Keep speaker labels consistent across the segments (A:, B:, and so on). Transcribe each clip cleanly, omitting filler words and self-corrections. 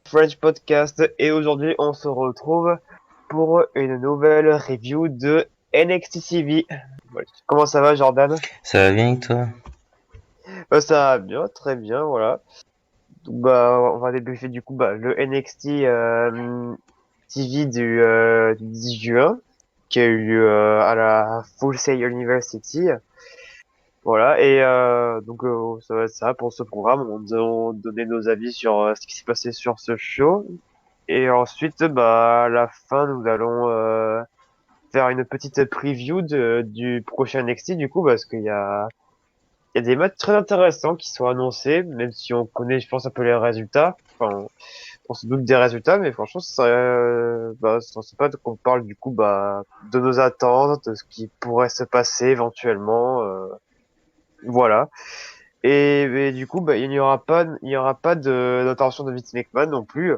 A: French Podcast et aujourd'hui on se retrouve pour une nouvelle review de NXT TV. Voilà. Comment ça va Jordan?
B: Ça va bien, toi?
A: Ça va bien, très bien, voilà. Donc, on va débriefer du coup le NXT TV du 10 juin qui a eu lieu à la Full Sail University. Voilà, et ça va être ça pour ce programme. On donnait nos avis sur ce qui s'est passé sur ce show. Et ensuite, à la fin, nous allons faire une petite preview du prochain NXT, du coup, parce il y a des matchs très intéressants qui sont annoncés, même si on connaît, je pense, un peu les résultats. Enfin, on se doute des résultats, mais franchement, on sait pas qu'on parle, du coup, de nos attentes, de ce qui pourrait se passer éventuellement, voilà. Et du coup, il n'y aura pas d'intervention de Vince McMahon non plus.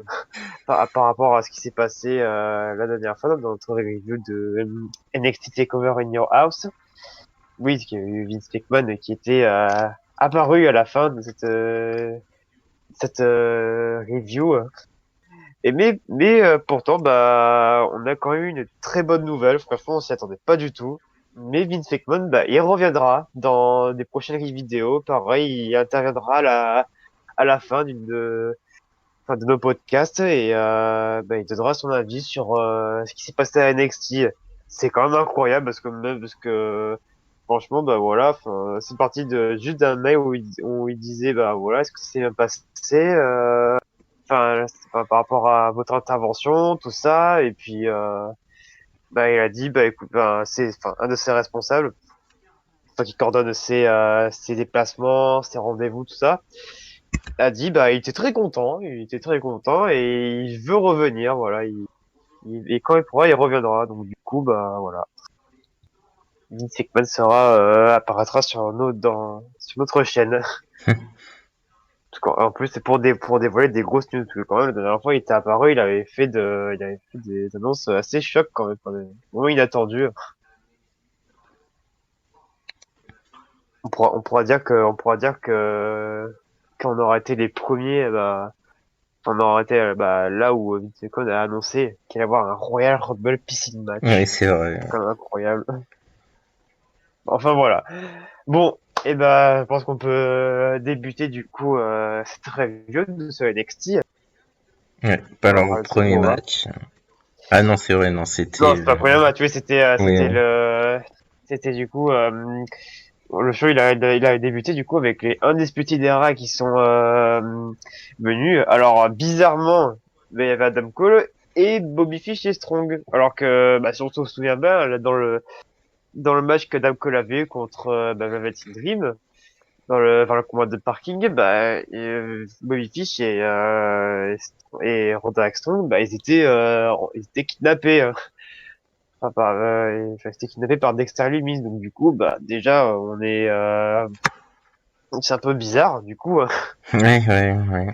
A: Par rapport à ce qui s'est passé la dernière fois dans notre review de NXT Takeover in Your House. Oui, il y a eu Vince McMahon qui était apparu à la fin de cette review. Pourtant, on a quand même eu une très bonne nouvelle. Franchement, on s'y attendait pas du tout. Mais Vince McMahon, il reviendra dans des prochaines vidéos. Pareil, il interviendra à la fin de nos podcasts et il donnera son avis sur ce qui s'est passé à NXT. C'est quand même incroyable parce que franchement voilà, c'est parti de juste d'un mail où il disait voilà, est-ce que c'est bien passé par rapport à votre intervention, tout ça, et puis il a dit écoute, c'est un de ses responsables, qui coordonne ses déplacements, ses rendez-vous, tout ça, a dit il était très content et il veut revenir, voilà, et quand il pourra, il reviendra. Donc du coup, voilà, Vince McMahon apparaîtra sur notre chaîne. En plus, c'est pour dévoiler des grosses news. Parce que quand même, la dernière fois, il était apparu, il avait fait des annonces assez chocs quand même, vraiment inattendues. On pourra dire que quand on aura été les premiers, on aura été là où Vince McMahon a annoncé qu'il allait avoir un Royal Rumble piscine
B: Oui,
A: match.
B: c'est vrai.
A: Quand même incroyable. Enfin voilà. Bon, je pense qu'on peut débuter du coup cette review de ce NXT.
B: Ouais, pas
A: On va
B: leur
A: parler de ce
B: premier
A: programme.
B: match. Ah non, c'est vrai, non,
A: Non,
B: c'était
A: c'est pas le premier match, oui,
B: Oui, oui.
A: c'était du coup le show il a débuté du coup avec les Undisputed Era qui sont venus. Alors bizarrement, il y avait Adam Cole et Bobby Fish et Strong. Alors que si on se souvient bien là, dans le match que Adam Cole avait contre Velvet Dream dans le combat de parking, Bobby Fish et Roderick Strong, ils étaient kidnappés. Ils étaient kidnappés par Dexter Lumis. Donc du coup, déjà, c'est un peu bizarre. Du coup,
B: Ouais, ouais, ouais.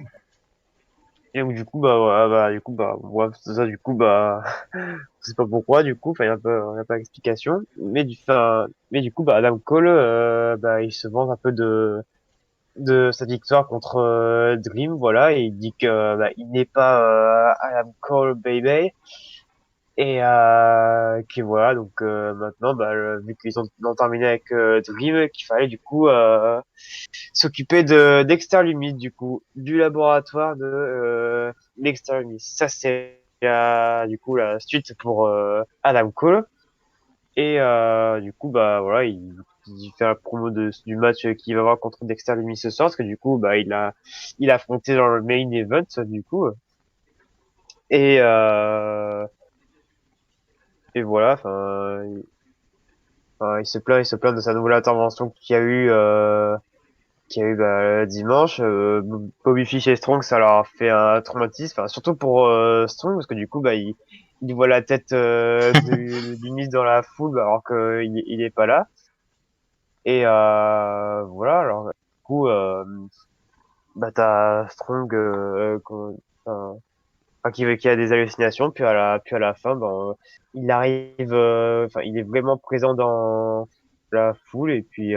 A: et donc du coup, ouais, c'est ça. Du coup, je sais pas pourquoi. Du coup, il y a pas d'explication. Mais du coup, Adam Cole, il se vante un peu de sa victoire contre Dream, voilà, et il dit que il n'est pas Adam Cole baby et qui voilà donc maintenant vu qu'ils ont terminé avec Dream, qu'il fallait du coup s'occuper de Dexter Lumis du coup du laboratoire de Dexter Lumis. Ça c'est du coup la suite pour Adam Cole et du coup voilà il fait la promo du match qu'il va avoir contre Dexter Lumis ce soir parce que du coup il a affronté dans le main event du coup et euh, et voilà il se plaint de sa nouvelle intervention qu'il y a eu dimanche. Bobby Fish et Strong, ça leur a fait un traumatisme, enfin, surtout pour Strong parce que du coup il voit la tête du Miz dans la foule alors qu'il est pas là. Et voilà, alors du coup, t'as Strong qui a des hallucinations, puis à la fin, il arrive, il est vraiment présent dans la foule, et puis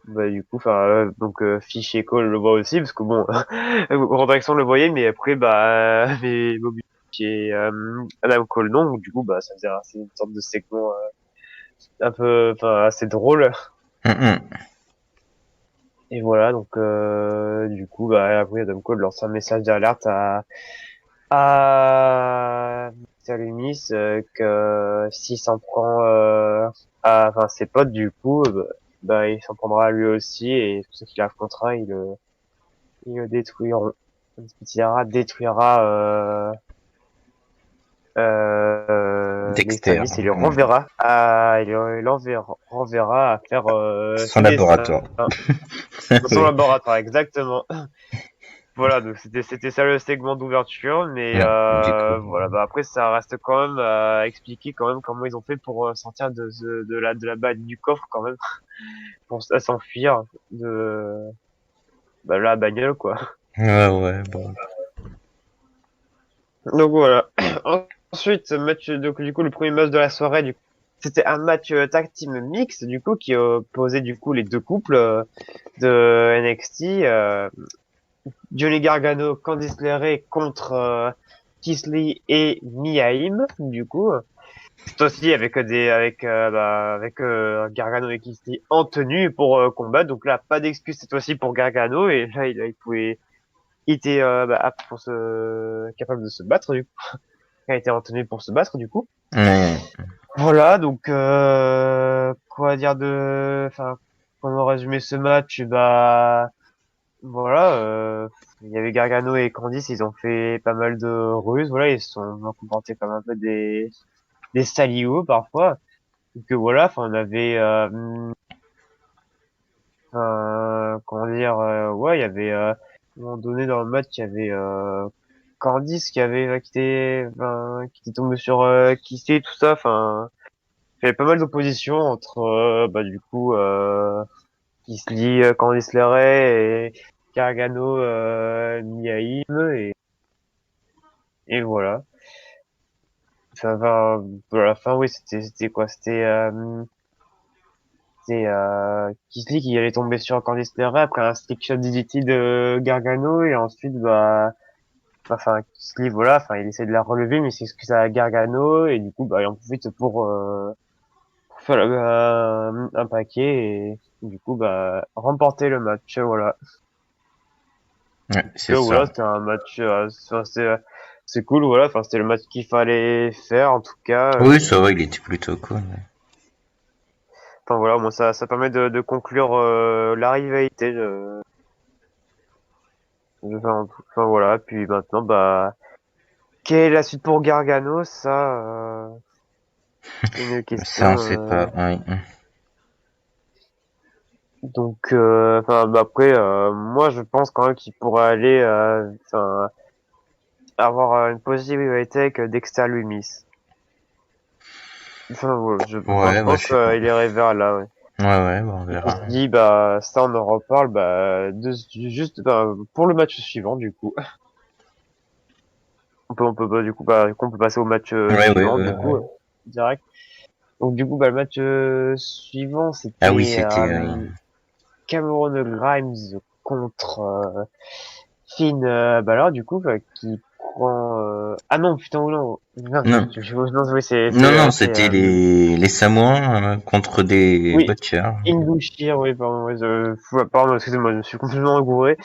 A: bah du coup, enfin, donc Fish et Cole le voit aussi, parce que bon, Redaction le voyait, mais après, bah, mais Moby et Adam Cole non, donc du coup, bah, ça faisait c'est une sorte de segment un peu, enfin, assez drôle.
B: Mm.
A: Et voilà, donc du coup, bah, après, Adam Cole lance un message d'alerte à Mr. Loomis que s'il s'en prend à enfin ses potes du coup bah il s'en prendra à lui aussi et tout ce qu'il affrontera ils le détruiront. Détruira les
B: Dexter.
A: Extremis et le renverra à renverra à faire
B: Son
A: ses dessins
B: laboratoire.
A: dans son
B: Oui.
A: laboratoire exactement. Voilà, donc c'était ça le segment d'ouverture, mais
B: Ouais, du coup.
A: voilà, bah après ça reste quand même à expliquer quand même comment ils ont fait pour sortir de la balle du coffre quand même pour s'enfuir de bah, la bagnole quoi.
B: Ouais, ouais, bon.
A: Donc voilà. Ensuite, match donc du coup le premier match de la soirée du coup, c'était un match tag team mix du coup qui opposait du coup les deux couples de NXT. Johnny Gargano, Candice LeRae contre Keith Lee et Mia Yim, du coup. C'est aussi avec Gargano et Keith Lee en tenue pour combattre. Donc là, pas d'excuse cette fois-ci pour Gargano et là il était apte pour capable de se battre du coup. Il a été en tenue pour se battre du coup.
B: Ouais.
A: Voilà, donc quoi dire enfin comment résumer ce match? Bah voilà, il y avait Gargano et Candice, ils ont fait pas mal de ruses, voilà, ils se sont comportés comme un peu des saliots parfois. Donc voilà, enfin on avait, comment dire, ouais, il y avait, à un moment donné dans le match, il y avait Candice qui avait, qui était tombé sur Kissé, tout ça, enfin, il y avait pas mal d'opposition entre, bah du coup, qui se lie Candice LeRae et Gargano Miaim et voilà. Ça va à la fin oui c'était quoi c'était Kisly qui allait tomber sur Candice LeRae après un stick shot DDT de Gargano et ensuite enfin Kisly voilà enfin il essaie de la relever mais il s'excuse à Gargano et du coup bah il en profite pour faire un paquet et du coup bah remporter le match voilà.
B: Ouais, c'est
A: Que
B: ça.
A: voilà, c'était un match, c'est cool, voilà. Enfin, c'était le match qu'il fallait faire, en tout cas.
B: Oui, ça va, il était plutôt cool.
A: Enfin voilà, moi ça permet de conclure la rivalité. Enfin voilà. Puis maintenant, bah, quelle est la suite pour Gargano? Ça, c'est une
B: Ça, on
A: question.
B: sait pas. Oui.
A: Donc, enfin, bah, après, moi, je pense quand même qu'il pourrait aller, enfin, avoir une possible rivalité avec Dexter Lumis. Enfin, voilà, enfin, je
B: Ouais, bah,
A: pense
B: je sais pas.
A: qu'il irait vers là, ouais.
B: Ouais, ouais, bah, on
A: Et qui
B: verra.
A: se dit, bah, ça, on en reparle, bah, juste, bah, pour le match suivant, du coup. On peut, bah, du coup, bah, du coup, on peut passer au match
B: Ouais, ouais,
A: suivant,
B: ouais,
A: du coup,
B: ouais.
A: direct. Donc, du coup, bah, le match suivant,
B: Ah oui,
A: c'était
B: c'était.
A: Cameron Grimes contre Finn Balor, du coup, qui prend... Ah non, putain, non, non,
B: Non,
A: non, oui,
B: non, non, c'était les Samoans contre des
A: oui,
B: Butchers.
A: Ingushir, oui, pardon, ouais, pardon, excusez-moi, je me suis complètement gouré.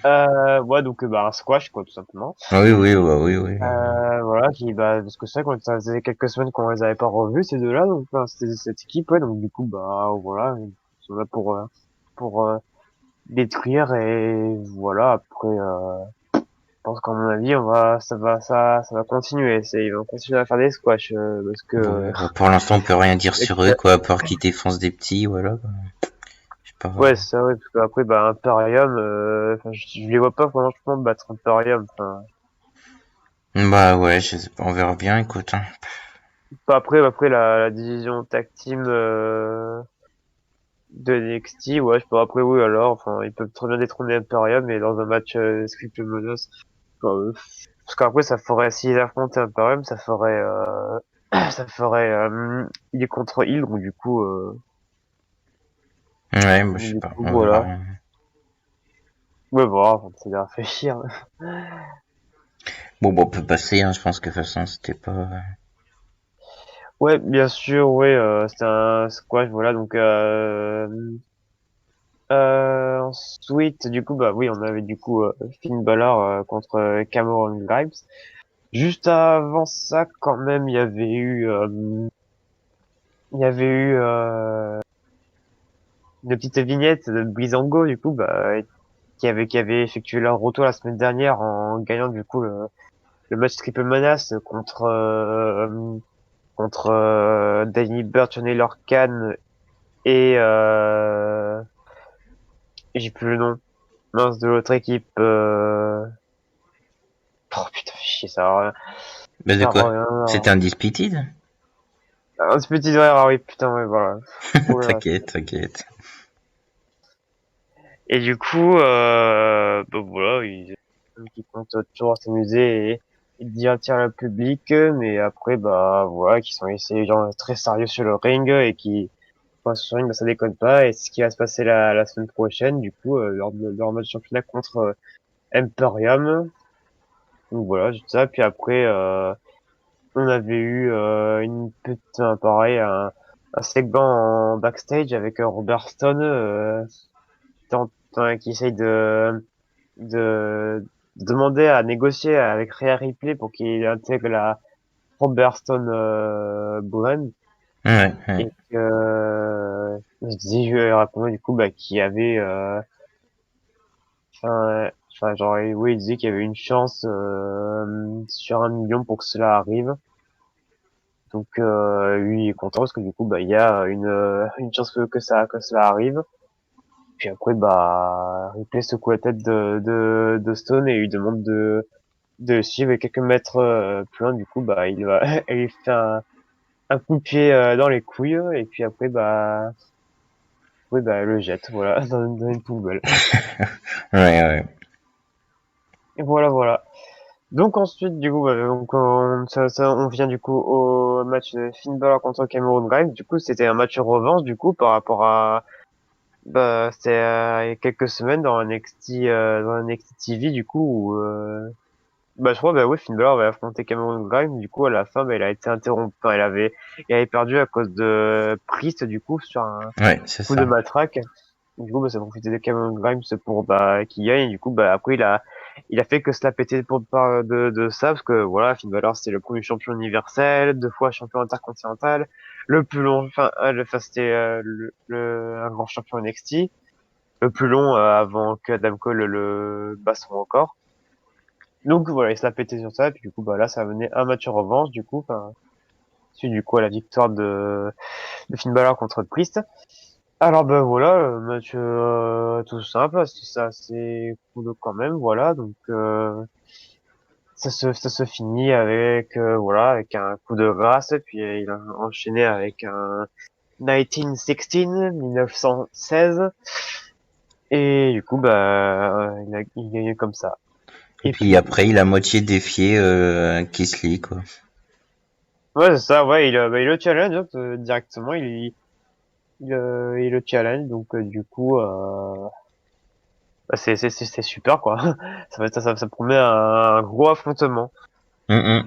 A: Ouais, donc bah un squash quoi, tout simplement.
B: Ah oui, oui, ouais, oui, oui.
A: Voilà, qui bah parce que c'est vrai que ça faisait quelques semaines qu'on les avait pas revus ces deux-là, donc enfin, c'était cette équipe, ouais, donc du coup bah voilà, ils sont là pour détruire et voilà. Après, je pense qu'à mon avis, ça va continuer. Ils vont continuer à faire des squash parce que
B: Ouais, bah, pour l'instant, on peut rien dire
A: avec
B: sur eux, quoi, à part qu'ils défoncent des petits, voilà. Je sais pas.
A: ouais, c'est ça, ouais, parce qu'après bah Imperium, enfin, je les vois pas franchement battre Imperium. Enfin,
B: Bah ouais, je sais pas, on verra bien, écoute. Hein.
A: pas après la division tag team de NXT, ouais, je peux après oui alors, enfin ils peuvent très bien détrôner Imperium mais dans un match script menace. Parce qu'après ça ferait s'ils affrontaient Imperium, ça ferait il est contre il donc du coup
B: Ouais, bah, je sais
A: Du
B: pas,
A: coup,
B: on
A: voilà.
B: verra.
A: Ouais, bon, ça doit réfléchir.
B: Bon, on peut passer, hein, je pense que de toute façon, c'était pas...
A: Ouais, bien sûr, ouais, c'était un squash, voilà, donc ensuite, du coup, bah oui, on avait du coup Finn Balor contre Cameron Grimes. Juste avant ça, quand même, il y avait eu une petite vignette de Breezango, du coup, bah, qui avait effectué leur retour la semaine dernière en gagnant du coup le match triple menace contre Danny Burch, Naylor Khan et j'ai plus le nom, mince, de l'autre équipe. Oh putain, fais chier,
B: Bah, de
A: ça
B: quoi?
A: revient.
B: C'était Undisputed?
A: Un petit erreur, ah oui, putain, ouais, voilà. Oh là là.
B: T'inquiète, t'inquiète.
A: Et du coup, bah voilà, ils comptent toujours s'amuser et divertir le public, mais après, bah voilà, qui sont essayés gens très sérieux sur le ring et qui, enfin, sur le ring, bah, ça déconne pas. Et c'est ce qui va se passer la semaine prochaine, du coup, lors de leur match championnat contre Imperium. Donc voilà, juste ça. Puis après, on avait eu une petite, pareil, un segment en backstage avec Robert Stone qui essaye de demander à négocier avec Rhea Ripley pour qu'il intègre la Robert Stone Brand
B: Ouais, ouais.
A: et que je dis je lui ai répondu du coup bah qu'il y avait enfin genre oui il disait qu'il y avait une chance sur 1 million pour que cela arrive. Donc lui il est content parce que du coup bah il y a une chance que cela arrive. Puis après bah Ripley secoue la tête de Stone et lui demande de le suivre et quelques mètres plus loin. Du coup bah il va elle lui fait un coup de pied dans les couilles et puis après bah oui bah elle le jette voilà dans une poubelle.
B: Ouais, ouais.
A: Et voilà. Donc ensuite, du coup, donc on vient du coup au match de Finn Balor contre Cameron Grimes. Du coup, c'était un match revanche du coup par rapport à bah c'était il y a quelques semaines dans un NXT TV du coup où bah je crois bah oui Finn Balor avait affronté Cameron Grimes. Du coup à la fin bah il a été interrompu. Enfin, il avait perdu à cause de Priest du coup sur un
B: Ouais, c'est
A: coup de
B: ça.
A: matraque. Du coup, bah, ça a profité de Cameron Grimes pour bah, qu'il gagne. Et du coup, bah, après, il a fait que cela pétait pour de ça, parce que voilà, Finn Balor, c'était le premier champion universel, 2 fois champion intercontinental, le plus long, enfin, c'était un grand champion NXT, le plus long avant que Adam Cole le batte son record. Donc voilà, il se l'a pété sur ça, et puis du coup, bah là, ça a mené un match en revanche, du coup, enfin, suite du coup à la victoire de Finn Balor contre Priest. Alors ben voilà, match tout simple, c'est assez cool quand même, voilà. Donc ça se finit avec voilà avec un coup de grâce, puis il a enchaîné avec un 1916, 1916, et du coup bah il gagne comme ça.
B: Et
A: Et
B: puis
A: puis
B: après, il a moitié défié Kisly, quoi.
A: ouais c'est ça, ouais il le challenge directement, il le challenge, donc du coup bah, c'est super quoi. Ça promet un gros affrontement.
B: Hum.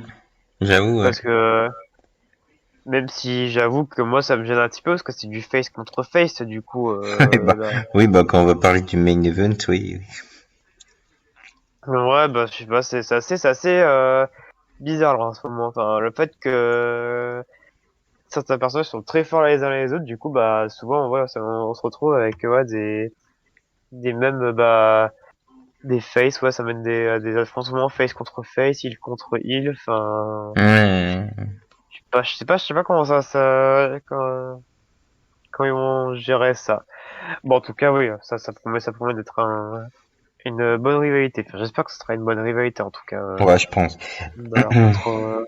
B: J'avoue, ouais.
A: Parce que même si j'avoue que moi ça me gêne un petit peu parce que c'est du face contre face du coup
B: Ouais, bah, oui, bah, quand on va parler du main event, oui.
A: ouais bah je sais pas c'est assez bizarre là, en ce moment, enfin le fait que certains personnages sont très forts les uns les autres, du coup bah souvent ouais, on se retrouve avec ouais des mêmes bah des face, ouais ça mène des affrontements face contre face, heal contre heal, enfin
B: Ouais.
A: je sais pas comment ils vont gérer ça. Bon, en tout cas, oui, ça promet d'être une bonne rivalité. Enfin, j'espère que ce sera une bonne rivalité, en tout cas.
B: Ouais, je pense.
A: Voilà, contre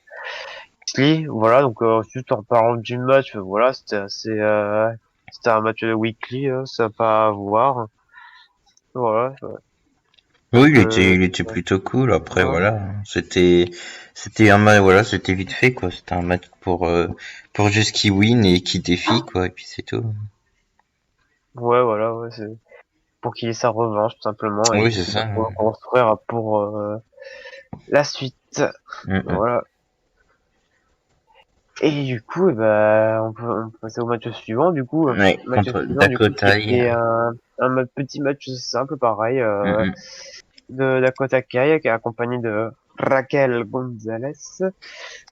A: Weekly. Voilà, donc, juste en parlant du match, voilà, c'était un match de Weekly, ça pas à voir. Voilà,
B: Oui,
A: euh,
B: il était plutôt cool. Après,
A: voilà.
B: voilà, c'était un match, voilà, c'était vite fait, quoi. C'était un match pour juste qui win et qui défie, quoi. Et puis c'est tout.
A: Ouais, voilà, ouais, c'est pour qu'il ait sa revanche, tout simplement, et
B: Oui,
A: du
B: c'est
A: coup, bah,
B: ça.
A: pour construire pour la suite.
B: Mm,
A: Voilà. Et du coup, bah, on peut passer au match suivant, du coup.
B: Ouais,
A: Match
B: contre
A: suivant, du coup, qui
B: Dakota.
A: était petit match simple, pareil,
B: Mm,
A: de Dakota Kai, qui est accompagné de Raquel Gonzalez,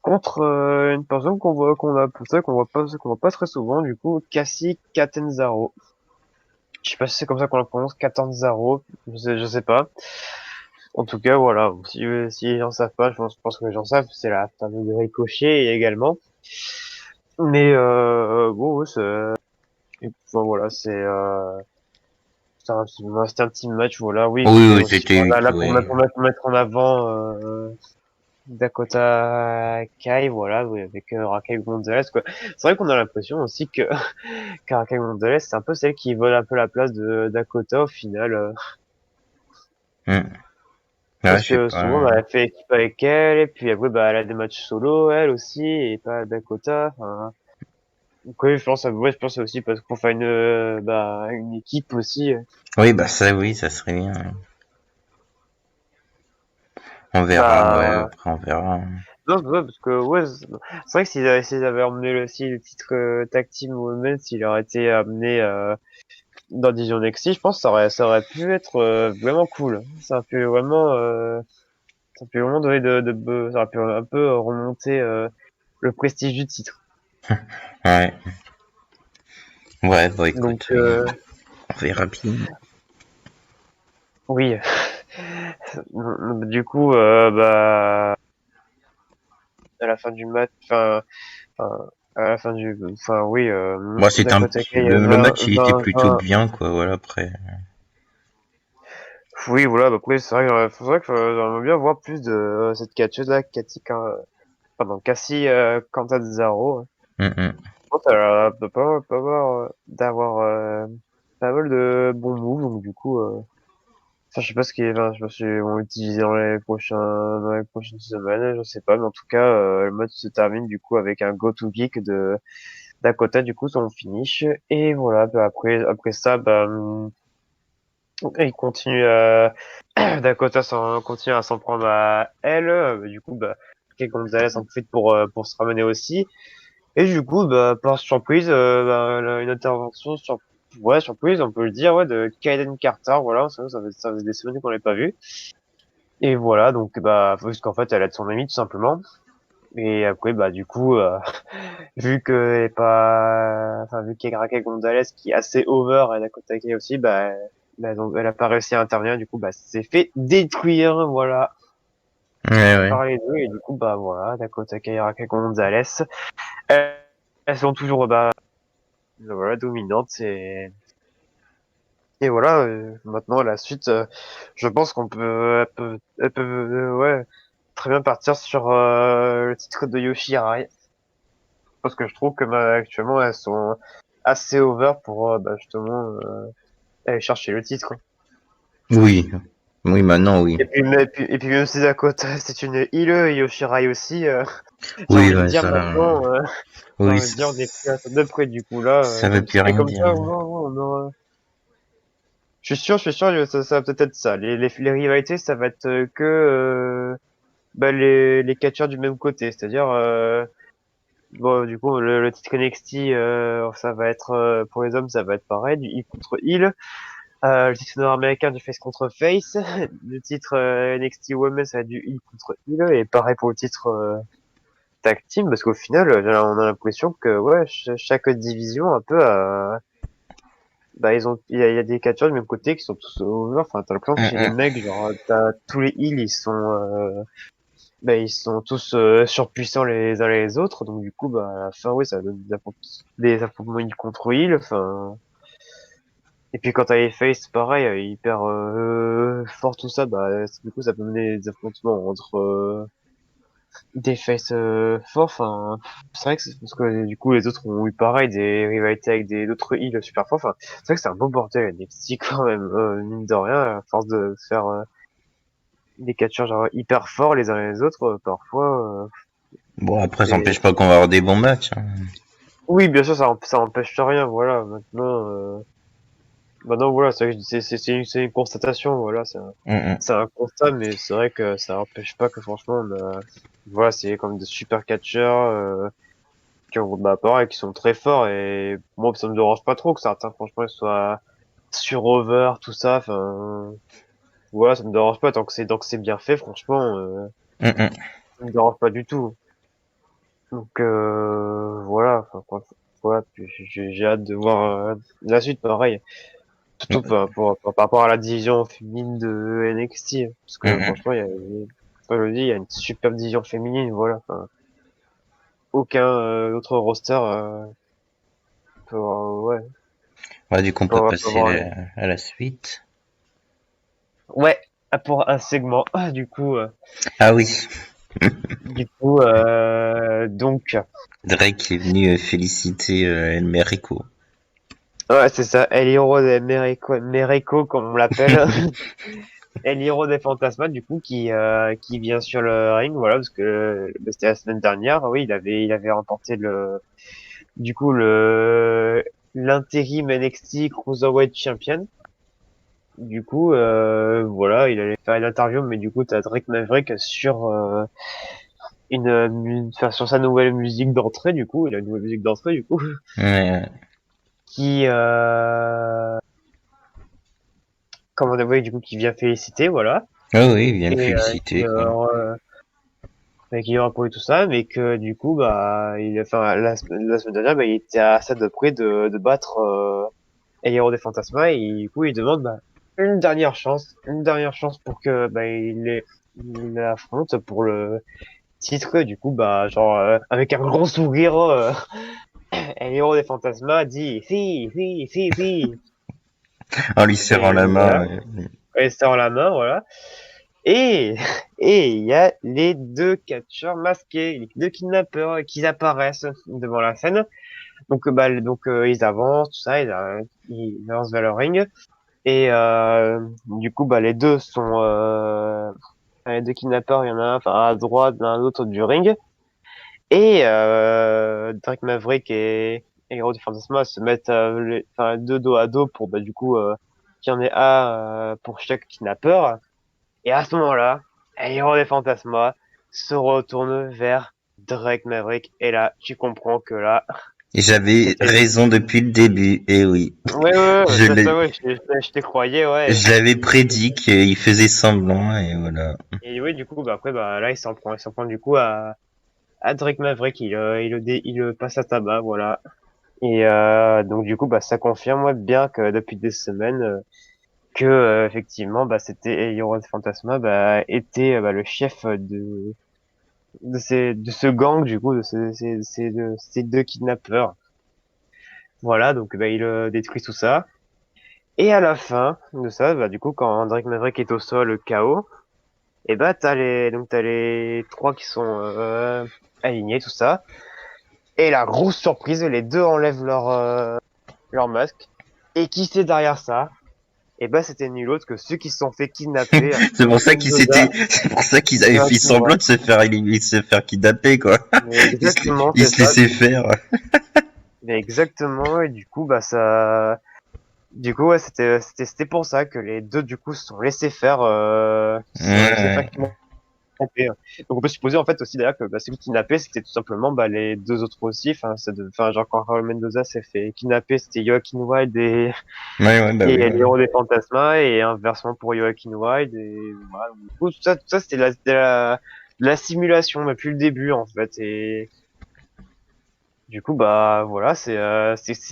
A: contre une personne qu'on voit pas très souvent, du coup, Cassie Catanzaro. Je sais pas si c'est comme ça qu'on la prononce, Catanzaro, je sais pas. En tout cas, voilà, si les gens savent pas, je pense que les gens savent, c'est la famille de Ricochet également. Mais bon, ouais, enfin, voilà, c'était un petit match, voilà, oui, qui
B: Oui,
A: était
B: oui,
A: aussi
B: c'était vite,
A: là pour
B: oui.
A: mettre en avant Dakota Kai, voilà, oui, avec Raquel Gonzalez, quoi. C'est vrai qu'on a l'impression aussi que, que Raquel Gonzalez, c'est un peu celle qui vole un peu la place de Dakota au final,
B: Mm. Ouais,
A: parce
B: je sais
A: que
B: pas.
A: souvent bah, elle fait équipe avec elle, et puis après bah elle a des matchs solo elle aussi, et pas Dakota. Enfin, donc oui, je pense aussi parce que pour faire une équipe aussi.
B: Oui, bah ça, oui, ça serait bien. On verra, ouais,
A: Bah
B: après on verra.
A: non, c'est vrai, parce que ouais, c'est vrai que s'ils avaient emmené aussi le titre tag team women, s'il aurait été amené dans Division NXT, je pense que ça aurait pu être vraiment cool. Ça aurait pu vraiment donner ça aurait pu un peu remonter le prestige du titre.
B: Ouais, ouais, bah
A: Donc
B: écoute, on verra bien.
A: oui, du coup, bah à la fin du match, à la fin oui,
B: Moi, c'est un
A: Dakota
B: petit,
A: Kai
B: le
A: 20,
B: match, il était
A: 20,
B: plutôt
A: 20.
B: bien, quoi, voilà, après.
A: Oui, voilà, donc oui, c'est vrai que j'aimerais bien voir plus de cette catcheuse là, Cassie Catanzaro.
B: Mm, mm.
A: Je pense qu'elle a d'avoir pas mal de bons moves, donc du coup, enfin, je sais pas si ils vont l'utiliser dans les prochaines semaines, je sais pas, mais en tout cas, le match se termine du coup avec un go to kick de Dakota, du coup, son finish, et voilà, bah, après ça, bah, il continue Dakota continue à s'en prendre à elle, du coup, bah, Kay Gonzalez en profite pour se ramener aussi, et du coup, bah, par surprise, bah, une intervention ouais, surprise, on peut le dire, ouais, de Kaiden Carter, voilà, ça faisait des semaines qu'on l'avait pas vu. Et voilà, donc, bah, parce qu'en fait, elle aide son ami, tout simplement. Et après, bah, du coup, vu qu'il y a Raquel Gonzalez qui est assez over et Dakota Kai aussi, donc, elle a pas réussi à intervenir, du coup, bah, c'est fait détruire, voilà,
B: Ouais, ouais.
A: par les deux. Et du coup, bah, voilà, Dakota Kai et Raquel Gonzalez, elles, elles sont toujours, bah, voilà, dominantes. Et voilà, maintenant, la suite, je pense elle peut, ouais, très bien partir sur le titre de Yoshi Arai. Parce que je trouve que actuellement, elles sont assez over pour bah, justement aller chercher le titre, quoi.
B: Oui, oui, maintenant, oui.
A: Et puis même si Dakota c'est une île, et Yoshi Arai aussi, j'ai
B: Oui,
A: envie de
B: ouais,
A: dire
B: ça,
A: maintenant, j'ai
B: oui,
A: envie de dire on est plus à ça de près du coup là,
B: ça veut
A: comme
B: plus
A: ça, et
B: rien
A: comme
B: dire.
A: ça au moins on aura. Je suis sûr, ça va peut-être être ça. Les rivalités, ça va être que bah, les catcheurs du même côté, c'est-à-dire bon, du coup le titre NXT, ça va être pour les hommes, ça va être pareil, du heel contre heel. Le titre nord-américain du face contre face. Le titre NXT Women, ça va être du heel contre heel, et pareil pour le titre tag team, parce qu'au final, on a l'impression que ouais, chaque division un peu bah il y a des catcheurs du même côté qui sont tous over. Enfin, t'as l'impression que
B: Mm,
A: chez les
B: mm.
A: mecs, genre t'as tous les heels, ils sont tous surpuissants les uns les autres, donc du coup bah à la fin, oui, ça donne des affrontements heal contre heal. Enfin, et puis quand t'as les face, pareil, hyper fort tout ça, bah du coup ça peut mener des affrontements entre des faces forts. Enfin, c'est vrai que parce que du coup les autres ont eu pareil des rivalités avec d'autres heals super forts. Enfin, c'est vrai que c'est un beau bordel NXT quand même, mine de rien, à force de faire des catcheurs genre hyper forts les uns les autres, parfois
B: Bon, après, ça
A: c'est
B: n'empêche pas qu'on va avoir des bons matchs, hein.
A: oui, bien sûr, ça empêche rien, voilà. Maintenant, Bah non, voilà, c'est une constatation, voilà,
B: Mm,
A: c'est un constat, mais c'est vrai que ça empêche pas que franchement, voilà, c'est comme des super catcheurs, qui ont, bah, pareil, qui sont très forts, et moi, ça me dérange pas trop que certains, franchement, ils soient sur over, tout ça, enfin, voilà, ça me dérange pas tant que c'est bien fait, franchement,
B: mm, mm.
A: ça me dérange pas du tout. Donc, voilà, enfin, voilà, puis j'ai hâte de voir, la suite, pareil. Surtout par rapport à la division féminine de NXT. Parce
B: Mm,
A: que
B: mm.
A: franchement, comme je le dis, il y a une superbe division féminine, voilà. Enfin, aucun autre roster ouais,
B: Ouais, du coup, on peut
A: peut
B: passer
A: avoir
B: à la suite.
A: ouais, pour un segment. Ah,
B: Ah oui,
A: donc,
B: Drake est venu féliciter El Merico.
A: ouais, c'est ça, El Hero de Merico, comme on l'appelle. El Hero des Fantasma, qui vient sur le ring, voilà, parce que c'était la semaine dernière, oui, il avait remporté l'intérim NXT Cruiserweight Champion. Voilà, il allait faire une interview, mais du coup, t'as Drake Maverick sur enfin, sur sa nouvelle musique d'entrée, il a une nouvelle musique d'entrée,
B: Ouais, ouais.
A: qui, comment on voit, qui vient féliciter, voilà,
B: Ah oui, il vient le
A: et
B: féliciter, quoi.
A: qui repose tout ça, mais que enfin, la semaine dernière, bah, il était à ça de près de battre El Hero des Fantasma, et du coup, il demande bah, une dernière chance pour que bah, il affronte pour le titre. Du coup, bah, genre, avec un grand sourire, El Hero des Fantasma dit si, si, si, si.
B: En lui serrant
A: Et
B: la
A: voilà,
B: main. Ouais.
A: et ça en la main, voilà. Et et il y a les deux catcheurs masqués, les deux kidnappeurs qui apparaissent devant la scène. Ils avancent, tout ça, ils avancent vers le ring. Et bah les deux sont les deux kidnappeurs, il y en a un enfin à droite, l'un à l'autre du ring. Et Drake Maverick et Hero du Fantasma se mettent enfin deux dos à dos pour qu'il y en ait un pour chaque kidnappeur. Et à ce moment-là, Hero des Fantasma se retourne vers Drake Maverick. Et là, tu comprends que là,
B: Et j'avais
A: c'était le...
B: raison depuis le début. Et oui,
A: Ouais,
B: je l'ai,
A: ouais, je te croyais, ouais.
B: je l'avais prédit qu'il faisait semblant et voilà.
A: Et oui, après, bah, là, il s'en prend à Drake Maverick, il le passe à tabac, voilà. Et bah, ça confirme ouais, bien que depuis des semaines, que effectivement, bah, c'était Hero Fantasma, bah, était bah, le chef de ce gang, de ces deux kidnappeurs. Voilà, donc bah, il détruit tout ça. Et à la fin de ça, bah, quand Drake Maverick est au sol, KO, et bah, t'as les trois qui sont alignés, tout ça. Et la grosse surprise, les deux enlèvent leur masque. Et qui c'est derrière ça? Et bah, c'était nul autre que ceux qui se sont fait kidnapper à Yoash Mendoza
B: C'est pour ça qu'ils
A: et
B: avaient fait
A: Joaquin
B: semblant
A: Noah.
B: de se faire kidnapper, quoi.
A: Mais exactement,
B: Ils
A: c'est
B: se
A: ça.
B: laissaient faire.
A: Mais exactement, et ouais, c'était pour ça que les deux, se sont laissés faire, se sont laissés faire
B: Ouais,
A: kidnapper. Donc, on peut supposer, en fait, aussi, d'ailleurs, que, bah, celui qui kidnappé, c'était tout simplement, bah, les deux autres aussi. Enfin, genre, quand Raul Mendoza s'est fait kidnapper, c'était Joaquin Wild
B: ouais, bah
A: et
B: oui,
A: les
B: ouais.
A: héros des Fantasmas, et inversement pour Joaquin Wild, et voilà. Du coup, tout ça, de la simulation, depuis le début, en fait, et bah, voilà, c'est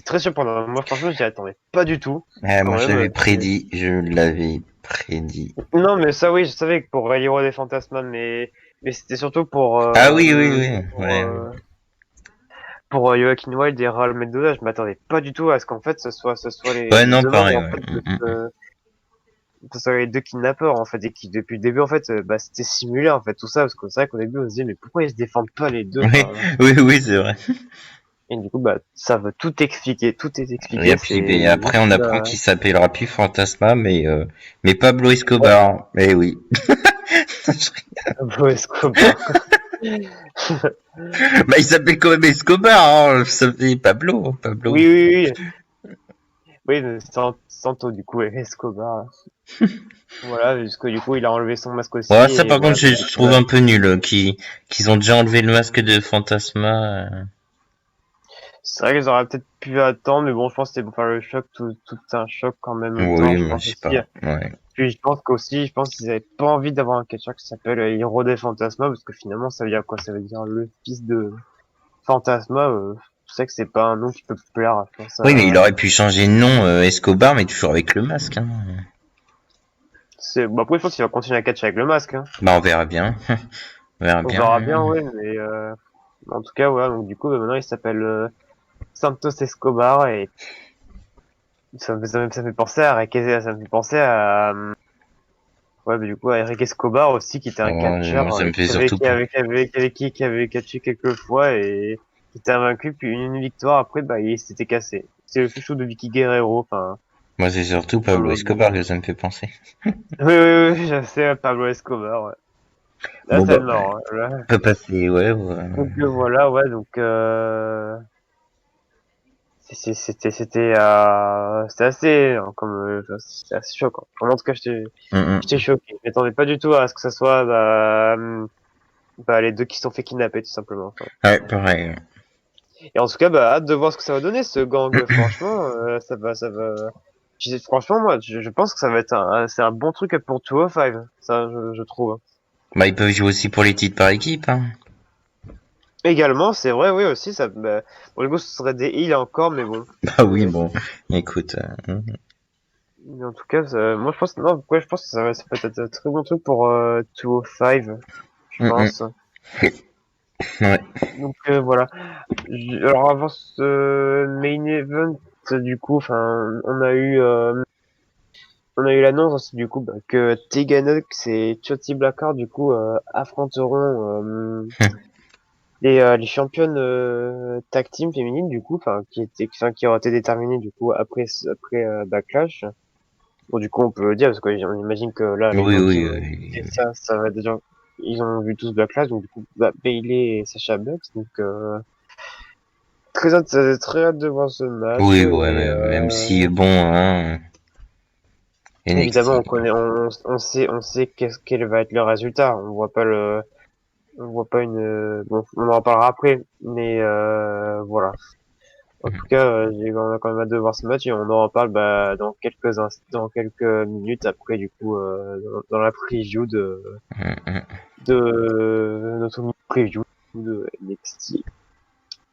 A: très surprenant. Moi, franchement, j'y attendais pas du tout,
B: Moi,
A: quand
B: je
A: même.
B: l'avais prédit, je l'avais prédit.
A: Non, mais ça, oui, je savais que pour les héros des Fantasmas, mais c'était surtout
B: Ah oui, oui, oui,
A: pour,
B: ouais.
A: euh, Joaquin Wild et Raul Mendoza. Je m'attendais pas du tout à ce qu'en fait, ce soit les
B: Ouais, non,
A: deux membres,
B: pareil,
A: en
B: ouais.
A: fait, ce soit les deux kidnappeurs, en fait, et qui, depuis le début, en fait, bah, c'était simulé, en fait, tout ça, parce que c'est vrai qu'au début, on se disait, mais pourquoi ils se défendent pas les deux,
B: Oui,
A: enfin,
B: oui, oui, c'est vrai.
A: et du coup, bah, ça veut tout expliquer, tout est
B: Et
A: expliqué,
B: puis,
A: c'est
B: ben, après, on apprend qu'il s'appellera plus Fantasma, mais Pablo
A: ouais,
B: Escobar. Eh oui.
A: Pablo Escobar.
B: Bah, il s'appelle quand même Escobar, hein. Ça fait Pablo, Pablo.
A: Oui, oui, oui. Oui, Santo, du coup, et Escobar. Voilà, parce que du coup, il a enlevé son masque aussi,
B: Ouais, ça
A: et
B: par contre,
A: voilà, donc,
B: je trouve un peu nul qu'ils ont déjà enlevé le masque de Fantasma.
A: c'est vrai qu'ils auraient peut-être pu attendre, mais bon, je pense que c'était pour faire le choc, tout un choc en même temps,
B: Oui,
A: je
B: moi, je
A: pense
B: sais
A: aussi.
B: pas. Ouais.
A: Puis je pense qu'ils avaient pas envie d'avoir un catcheur qui s'appelle Hiro de Fantasma, parce que finalement, ça veut dire quoi? Ça veut dire le fils de Fantasma, je sais que c'est pas un nom qui peut plaire, je pense,
B: Oui, mais il
A: à...
B: aurait pu changer de nom, Escobar, mais toujours avec le masque. Hein.
A: Bah, après, je pense qu'il va continuer à catcher avec le masque, hein.
B: Bah, on verra bien. On verra
A: On
B: bien.
A: verra bien,
B: Hein.
A: oui, mais en tout cas, voilà, donc du coup, bah, maintenant, il s'appelle Santos Escobar, et ça me fait penser à Requesens, ça me fait penser à ouais, mais du coup, à Eric Escobar aussi, qui était un
B: Oh,
A: catcheur
B: moi, ça me fait
A: qui avait,
B: surtout
A: qui
B: pas.
A: avait, qui avait, qui avait, qui avait catché quelques fois et qui était invaincu, puis une victoire après, bah, il s'était cassé. C'est le chouchou de Vicky Guerrero, enfin,
B: Moi, c'est surtout Pablo
A: comme,
B: Escobar que ça me fait penser.
A: oui, oui, oui, je sais, Pablo Escobar, ouais. Là,
B: Bon,
A: ça va
B: bah,
A: être marrant, hein, là.
B: on peut passer, ouais, ouais.
A: Donc, voilà, ouais, donc, c'était assez, hein, comme, enfin, c'était assez choquant. En tout cas,
B: Hum,
A: j'étais choqué. Je m'attendais pas du tout à ce que ça soit, bah, les deux qui se sont fait kidnapper, tout simplement. Enfin.
B: Ouais, pareil.
A: Et en tout cas, bah, hâte de voir ce que ça va donner, ce gang. Franchement, ça va. Franchement, moi, je pense que ça va être c'est un bon truc pour 205. Ça, je trouve.
B: Bah, ils peuvent jouer aussi pour les titres par équipe, hein.
A: Également, c'est vrai, oui, aussi, ça, bah, bon, du coup, ce serait des heals encore, mais bon.
B: Bah oui,
A: Mais,
B: bon, écoute.
A: mais en tout cas, moi, je pense, non, ouais, je pense que ça peut être un très bon truc pour 205, je
B: Hum, hum.
A: pense.
B: Ouais.
A: Donc, voilà. Alors, avant ce main event, du coup, enfin, on a eu l'annonce aussi du coup bah, que Tegan Nox et Shotzi Blackheart du coup affronteront les championnes tag team féminines du coup qui auraient été déterminées du coup après Backlash. Bon du coup on peut le dire parce qu'on imagine que là les
B: Oui,
A: gens qui
B: oui,
A: ont
B: oui.
A: écouté ça va être des gens ils ont vu tous Backlash donc du coup bah, Bayley et Sasha Banks donc très hâte de voir ce match
B: Oui, ouais,
A: et
B: même si, bon, hein,
A: évidemment
B: NXT.
A: on sait quel va être le résultat on voit pas bon on en reparlera après mais voilà en tout cas on a quand même hâte de voir ce match et on en reparle bah, dans quelques minutes après du coup dans la preview
B: Hum, hum.
A: de notre preview de NXT